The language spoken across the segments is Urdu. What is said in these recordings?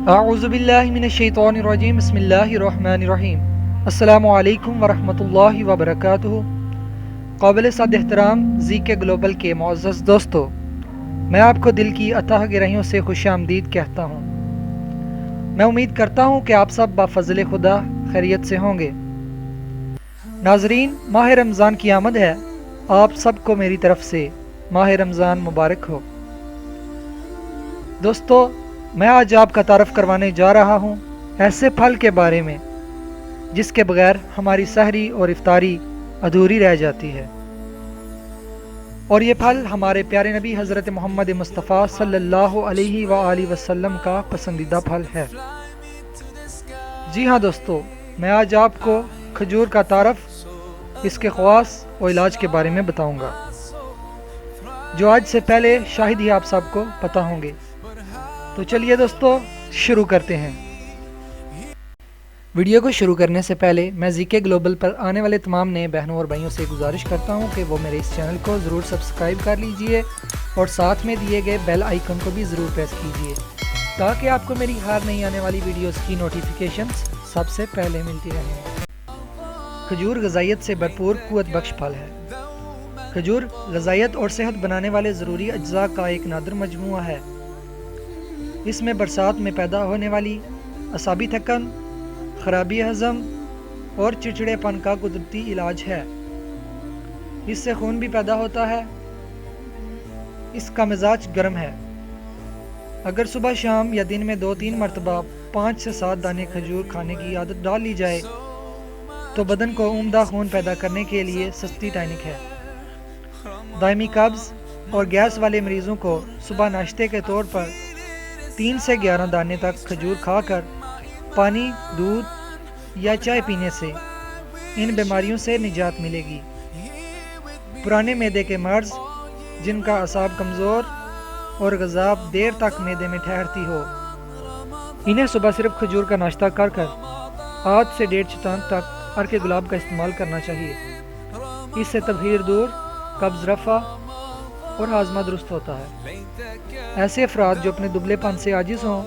اعوذ باللہ من الشیطان الرجیم بسم اللہ الرحمن الرحیم السلام علیکم ورحمۃ اللہ وبرکاتہ۔ قابل صد احترام زی کے گلوبل کے معزز دوستو، میں آپ کو دل کی اتھاہ گہرائیوں سے خوش آمدید کہتا ہوں۔ میں امید کرتا ہوں کہ آپ سب بفضل خدا خیریت سے ہوں گے۔ ناظرین، ماہ رمضان کی آمد ہے، آپ سب کو میری طرف سے ماہ رمضان مبارک ہو۔ دوستو، میں آج آپ کا تعارف کروانے جا رہا ہوں ایسے پھل کے بارے میں جس کے بغیر ہماری سحری اور افطاری ادھوری رہ جاتی ہے، اور یہ پھل ہمارے پیارے نبی حضرت محمد مصطفیٰ صلی اللہ علیہ وآلہ وسلم کا پسندیدہ پھل ہے۔ جی ہاں دوستو، میں آج آپ کو کھجور کا تعارف، اس کے خواص و علاج کے بارے میں بتاؤں گا، جو آج سے پہلے شاید ہی آپ سب کو پتہ ہوں گے۔ تو چلیے دوستو، شروع کرتے ہیں۔ ویڈیو کو شروع کرنے سے پہلے میں زی کے گلوبل پر آنے والے تمام نئے بہنوں اور بھائیوں سے گزارش کرتا ہوں کہ وہ میرے اس چینل کو ضرور سبسکرائب کر لیجئے اور ساتھ میں دیے گئے بیل آئیکن کو بھی ضرور پریس کیجئے تاکہ آپ کو میری ہر نئی آنے والی ویڈیوز کی نوٹیفیکیشنز سب سے پہلے ملتی رہیں۔ کھجور غذائیت سے بھرپور قوت بخش پھل ہے۔ کھجور غذائیت اور صحت بنانے والے ضروری اجزاء کا ایک نادر مجموعہ ہے۔ اس میں برسات میں پیدا ہونے والی اعصابی تھکن، خرابی ہضم اور چڑچڑے پن کا قدرتی علاج ہے۔ اس سے خون بھی پیدا ہوتا ہے۔ اس کا مزاج گرم ہے۔ اگر صبح شام یا دن میں 2-3 مرتبہ 5 سے 7 دانے کھجور کھانے کی عادت ڈال لی جائے تو بدن کو عمدہ خون پیدا کرنے کے لیے سستی ٹانک ہے۔ دائمی قبض اور گیس والے مریضوں کو صبح ناشتے کے طور پر 3 سے 11 دانے تک کھجور کھا کر پانی، دودھ یا چائے پینے سے ان بیماریوں سے نجات ملے گی۔ پرانے معدے کے مرض، جن کا اعصاب کمزور اور غذا دیر تک معدے میں ٹھہرتی ہو، انہیں صبح صرف کھجور کا ناشتہ کر کر آدھ سے 1.5 چٹان تک عرق گلاب کا استعمال کرنا چاہیے۔ اس سے تبخیر دور، قبض رفع اور ہاضمہ درست ہوتا ہے۔ ایسے افراد جو اپنے دبلے پن سے عاجز ہوں،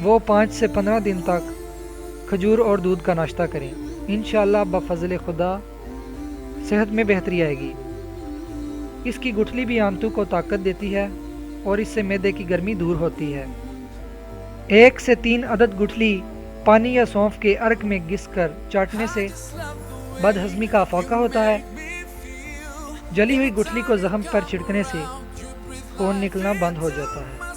وہ 5 سے 15 دن تک کھجور اور دودھ کا ناشتہ کریں۔ انشاءاللہ بفضل خدا صحت میں بہتری آئے گی۔ اس کی گٹھلی بھی آنتوں کو طاقت دیتی ہے اور اس سے معدے کی گرمی دور ہوتی ہے۔ 1 سے 3 عدد گٹھلی پانی یا سونف کے عرق میں گھس کر چاٹنے سے بد ہضمی کا افاقہ ہوتا ہے۔ جلی ہوئی گٹھلی کو زخم پر چھڑکنے سے خون نکلنا بند ہو جاتا ہے۔